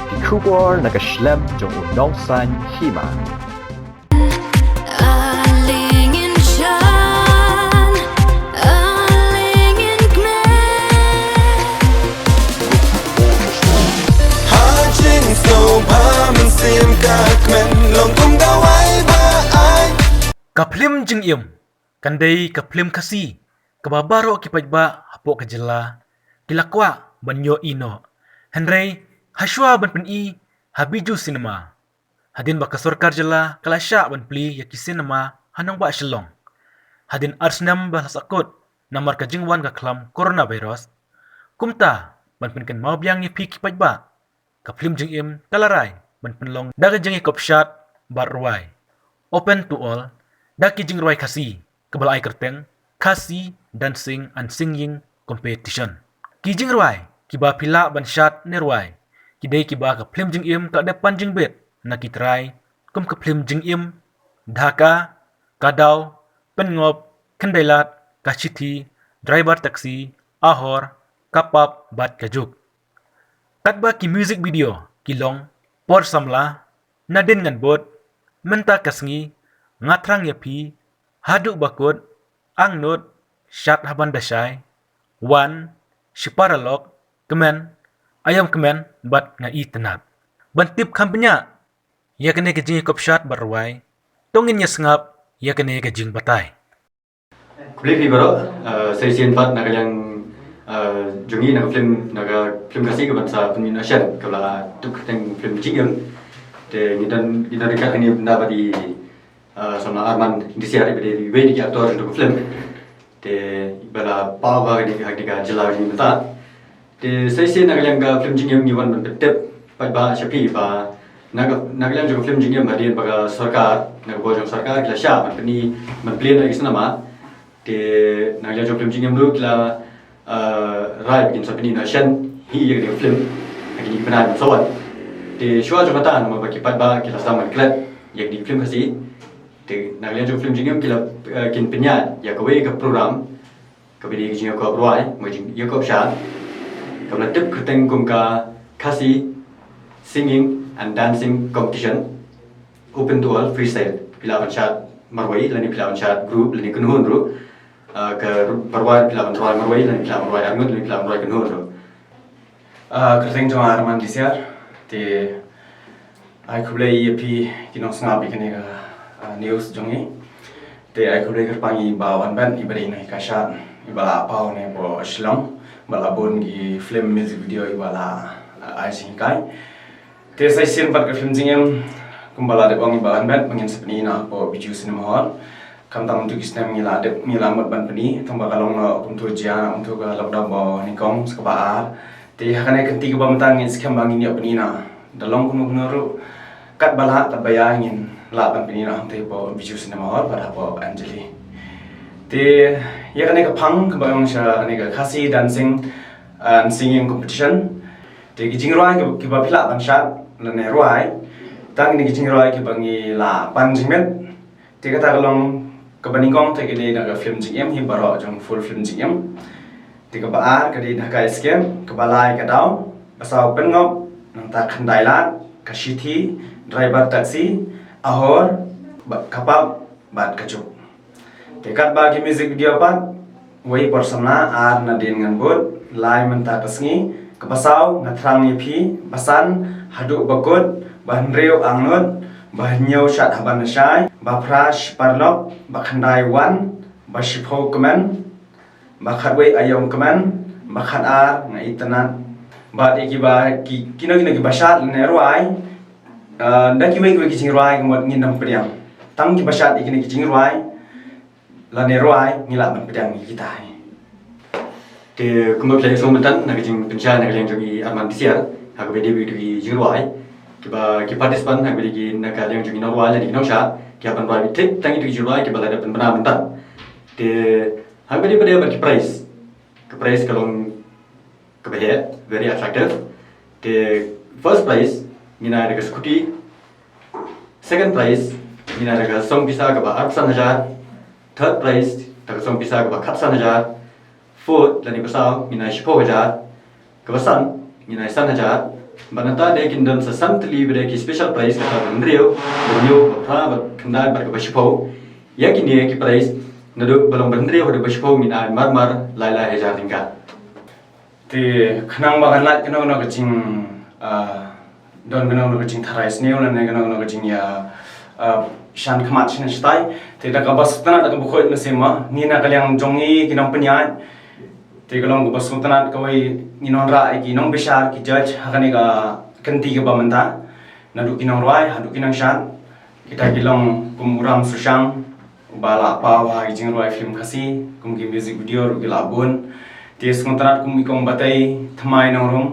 Kikubor nakaslem jong unongsan hima. Alingen shan, alingen gmen. Hajing so pam sim kakmen long kum dawai ba ai. Kaplim jeng iem, kandai kaplim kasi, kababaro kipajba hapo kajela, kilakwa banyo ino, henry haswa ban pen habiju sinema, hadin bakasor karjela kalasya ban pli yaki sinema hanang ba shilong, hadin arsnam bahas akut namar kajingwan kaklam coronavirus, kumta ban pen kan mau biang pi kipajba, kaplim jeng iem kalarai ban pen long daga jengi kopshat bar ruai, open to all. Daki jing ruai kasi, kebalai kerteng, kasi, dancing and singing competition. Ki jing ruai, kiba pila ban syat ne ruai. Kidai kiba ka plim jing im ka depan jing bet, na kitrai, kum ka plim jing im, dhaka, kadau, pengop, kendailat, kachiti, driver taksi, ahor, kapap, bat kajuk. Katba ki music video, kilong, por samla, nadin ngan bot, menta kasngi, ngatrang yapi, haduk bakut, angnut, syat haban dasai, wan, shiparalok, kemen, ayam kemen, bat ngai tenat. Bantip kampenya, ya kene kejing kop syat barwai, tongin ya sengap, ya kene kejing batai. Kulit ni baru, saya sian pat nak yang jungi nak film kasih ke bangsa pemin Asian kalau tuk teng film Jingem, de kita dekat ini benda badi sama Arman di siar di wedi aktor untuk film, de bala pawa di hak jelas ni betul. De saya sian nak yang film Jingem ni wan betul, pada siapa ba nak yang juga film Jingem badi baga sarkar, nak bojong sarkar kita siap, ini plan lagi senama. De nak yang film Jingem dulu kita rai bikin sampai ni Asian hi yang film lagi benar soal. De shua juga tahan nama bagi pada kita sama klat yang di film kasih. De nak lihat film Jingem kita kin penyat ya kau ke program kau beri Jingem kau ruai, macam ya kau syat. Kau nak tip keteng kumka kasih singing and dancing competition open to all freestyle. Pilawan syat marwai, lani pilawan syat group, lani kunhun dulu. Ke perwai pilawan ruai marwai, lani pilawan ruai arngut, lani pilawan ruai kunhun dulu. Kerting jong Arman di siar, di aku beli pi kinong sengap ikan ega news jongi, di aku beli kerpangi bawan band ibari naik kasat, ibala apa ne bo Shillong, bala bun di film music video ibala ai singkai, di saya sian part ke film Jingem, kumbala de bangi bawan band mengin sepeni na bo biju cinema hall, kam tam untuk isnem ngila mot ban peni, tamba kalong na untuk jian untuk lockdown bo nikong sekapar. Di hakane kenti ke bamtang ngin skam bangin ya penina dalong kuno kuno kat bala tabaya ngin laban penina ante po biju cinema hall pada po Anjali di ya kane ke pang ke bayang sha kane ke kasi dancing and singing competition di kijing roi ke ba pila ban shat lane roi tang ni kijing roi ke bangi la pan jingmet di kata kalong ke baningong te ke na film Jingem hi baro jong full film Jingem tiga baar kadi nak eskem kebalai kadau pasau pengop nanta khandailat kashiti driver taksi ahor kapap bat kacuk dekat bagi music video pat wei persona ar nadin ngan bot lai menta kasngi kepasau ngatrang yipi basan haduk bakut bahan reu angnut bahan nyau syat haban syai bafrash parlok bakhandai wan bashipho kemen bakat wei ayam keman bakat ar ngai tenat bat iki ba kino basat ne ruai da ki wei ki ruai ngot ngin priang tang ki basat iki ki ruai la ne ruai ngila ban priang kita De kumba play song mentan nak jing pencah nak yang jogi Arman disiar hak bedi bedi jing ruai kiba ki participant hak bedi nak yang jogi norwai la di nosha ki apan ruai tik tangi di ruai kiba la dapat benar mentan de hak bedi bedi ke prize kalau kebehet very attractive the first prize ngina ada scooty second prize ngina ada song bisa ke ba 800,000 third prize tak song bisa ke ba 400,000 fourth lani pasau ngina 10,000 ke basan ngina 1,000 banata de kin don sa sam tli bre ki special prize ka ban rio banyo pra ba khandai bar ka bashpo ya ki ne ki prize nadu balong ban rio de bashpo min ai mar lai lai hajar tingka ti khnang ba ganlat keno no kaching don keno no kaching tharai sneu na ne keno no kaching ya shan khamat chin stai ti da ka bas tana da ka bukhoi na sema ni na kalyang jongi kinong penyan ti kalong bas tana ka wai nginon ra ki nong bishar ki judge hakani ka kanti ka bamanta nadu kinong rai hadu kinong shan kita kilong kumuram sushang bala pawa jing roi film khasi kum ki music video ru ki labun ti skontanat kum ikong batai thamai nong rum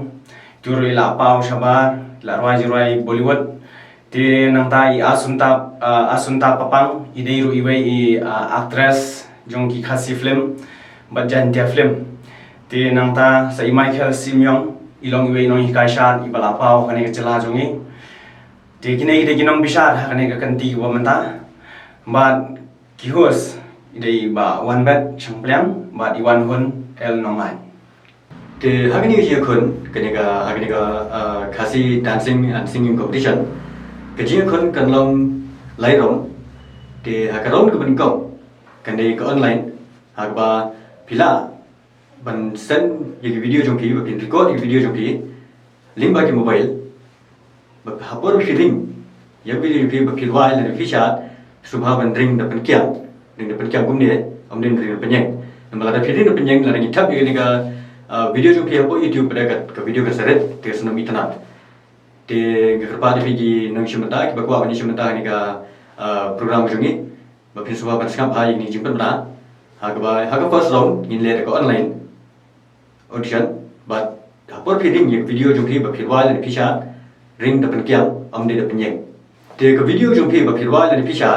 tur ila paw shabar la roi ji roi bollywood ti nang tai asunta papang idei ru iwei i actress jong ki khasi film bajan dia film ti nang ta sai Michael Simyong ilong iwei nong hikai shat ibala paw kane ka chela jongi ti kinai de kinong bishar kane ka kanti wa manta ba kihos idei ba one bet changplang ba iwan hun el nongai te hagni ji khun hagni ka khasi dancing and singing competition ke ji khun kan long lai rong te hakaron ka ban kong kan dei ka online hagba pila ban send ye video jong ki ba kin record ye video jong ki link ba ki mobile ba hapor feeling ye video jong ki ba pilwai la fi chat subha ban ring da pan kyang kum ne om den ring pan yang nambala da feeling da pan yang la ni thap ye ni ka video jong ki hapo YouTube pada ka video ka seret te sunam itana te gerpa de gi nang shimata ki bakwa ni shimata ni ka program jongi ba phin subha ban skap ha ni jimpan na ha ka first round in le ka online audition but hapor feeling ye video jong ki ba phirwa la ni phisha ring da pan kyang om de da pan yang te ka video jong ki ba phirwa la ni phisha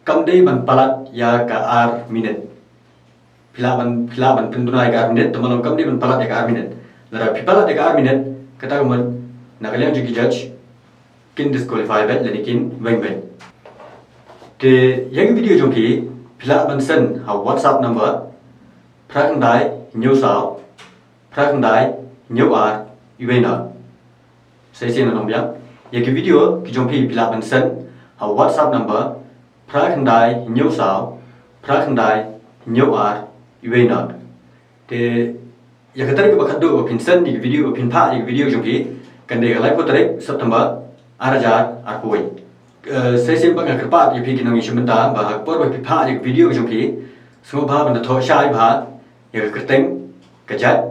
kam dei ban palat ya ka ar minute Pilaban pendunai ka minute temalong kam di ban palat ya ka minute lara pipalat ya ka minute kata kaman nakaliang jugi judge kin disqualify bet lani kin weng bet te yang video jong ki pilaban sen ha WhatsApp number prakang dai new sao prakang dai new ar iwena sai sen nong bia ya ki video ki jong ki pilaban sen ha WhatsApp number prakang dai new sao prakang dai new ar iwena te ya katari ka bakhat do pin sen ni video pin pha ni video jong ki kan de live ko tarik September arajar arpoi sai sen bang ka pa ye phi kinong ishmenta ba por ba pha ni video jong ki so ba ban tho shai ba ya ka teng ka jat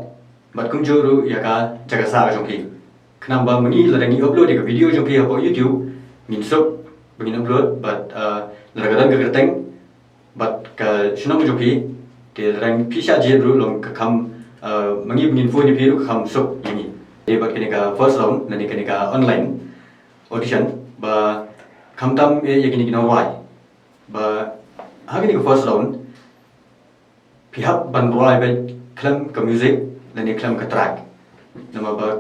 bat kum juru ya ka jaga sa jong ki khnam ba mani la ni upload ni video jong ki hapo YouTube min sok bangin upload but la ka dan ka teng but ka shinong jong ki te rang pisha je ru long ka kham mangi bangin phone ni phi ru kham sok yani e ba kene ka first round nani kene ka online audition ba khamtam e yakini kino wai ba hagini ka first round phihap ban roi ba klam ka music nani klam ka track nama ba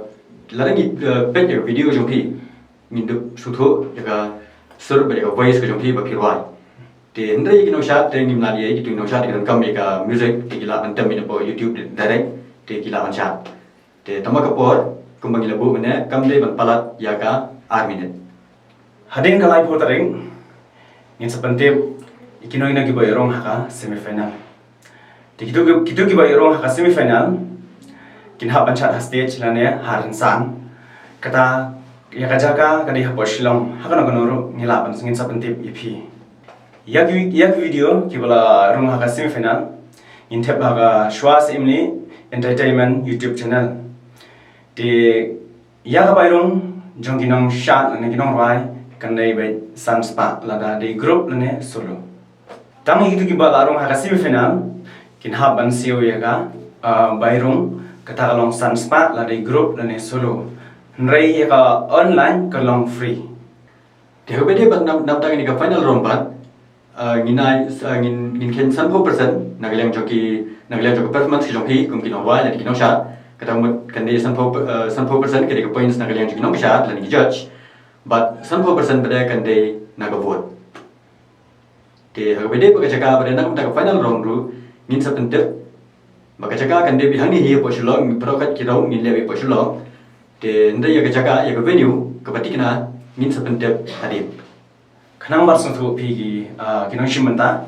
larangi pet ya video jong phi min du sutho ya sur ba ya voice ka jong phi ba phi roi te ndai kino shat te ngim la ye ki tu no shat kan kam ka music te kila antam min po YouTube direct te kila an shat te tamaka por kumbang labu mene kam de ban palat ya ka ar minute hading kalai photaring in sapantep ikino ina ki boyrong haka semi final ti kitu ki boyrong haka semi final kin ha banchat stage lane haran san kata ya kajaka kadi ha poshilong haka no gonoro ngila ban singin sapantep ipi yak video ki bala rong haka semi final in tep haga shwas imni entertainment YouTube channel te ya ka bayrong jongkinong shat ne kinong rai kan dai bai sun spa lada de group ne solo tang hitu ki bala rong haka semi final kin ha ban siu ya ga bayrong kata kalong sun spa lada group ne solo nrai ya ka online kalong free te ho bede ban nam tang ni ka final round ban nginai ngin ken 100% nagalang joki performance ki jongki kum kinong wai lani kinong shat kata mut kan de 100% ke de points nagalang joki kinong shat lani judge but 100% bede kan de naga vote te ho bede ba ka jaga bede nak ta final round ru ngin sapente ba ka jaga kan de bi hangni hi po shulong mi prokat ki raw ngin lewi po shulong de nda ya ke jaga ya ke venue ke batikna ngin sepentep hadir Kanang bar sung thu pi gi kinong shimanta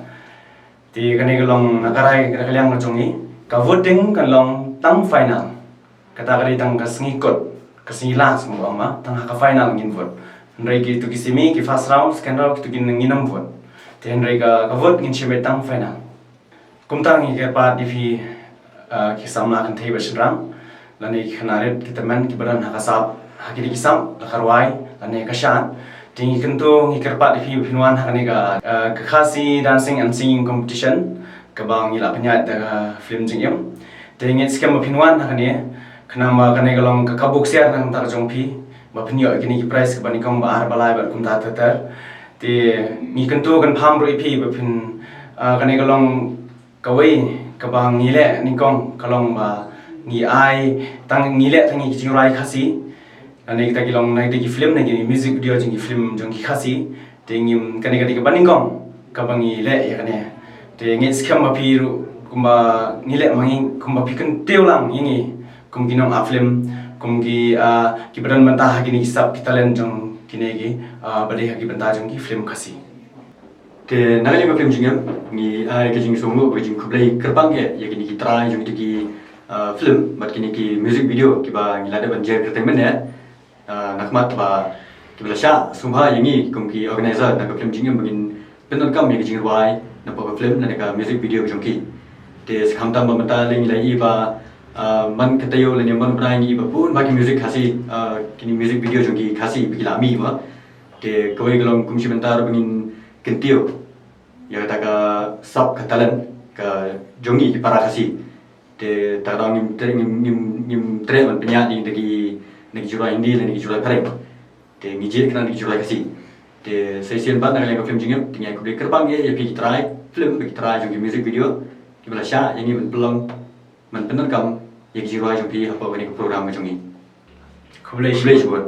ti kani galong nakarai kaliang na jongi ka voting kan long tang final kata kali tang ka singi kot ka singi la sung ma tang ka final ngin vote nrai ki tu ki semi ki first round second round tu ki nginam vote ti nrai ka vote ngin shime tang final kum tang ngi ke pa di fi ki samna kan thei basrang lani khanaret ki taman ki baran ha ka sap ha ki sam la karwai lani ka shan Tinggi kentu ngikerpat di film filman hakani ka kekasi dancing and singing competition kabang ngila penyat da film jingyam tinggi skam filman hakani kenamba kani galong kakabuk siar nang tar jongpi ba penyo kini ki prize kabani kong ba har balai ba kum ta ter ti ngi kentu kan pham ro ipi ba phin kani galong kawai kabang ngile nikong kalong ba ngi ai tang ngile tangi ki jingrai khasi Ane kita kilong naik di film nagi music video jengi film jengi khasi, tingim kani kani kebaning kong, kabangi le ya kani, tingin skam api kumba ngile mangi kumba pikan teulang ini, kum kinong a film, kum ki kibaran mentah kini kisap kita len jeng kini ki, bade hagi mentah jengi film khasi. de nagali ma film jingam ni ai ke jing songo ke jing kublai kerbang ya kini ki try jong ki film bat kini ki music video ki ba ngilada banjer entertainment ya nakmat ba kibla sha sumha yangi kumki organizer na film jingam begin penon kam mi jing wai na pa film na ka music video jongki te khamtam ba mata ling lai ba man katayo le man brai ni ba pun ba ki music khasi kini music video jongki khasi bigila mi ba te koi galong kumsi bentar begin kentio ya kata ka sub katalan ka jongi ki para khasi te tarang nim tre man penya ni dagi nagi jurai indi dan nagi jurai pareng te ngije kena nagi jurai kasi te session bat naga film jingam tinggal aku beli kerbang ya pi try film pi try jongi music video ki bala sha yangi belum man penan kam ya jurai jongi apa ni program jongi Kublai jual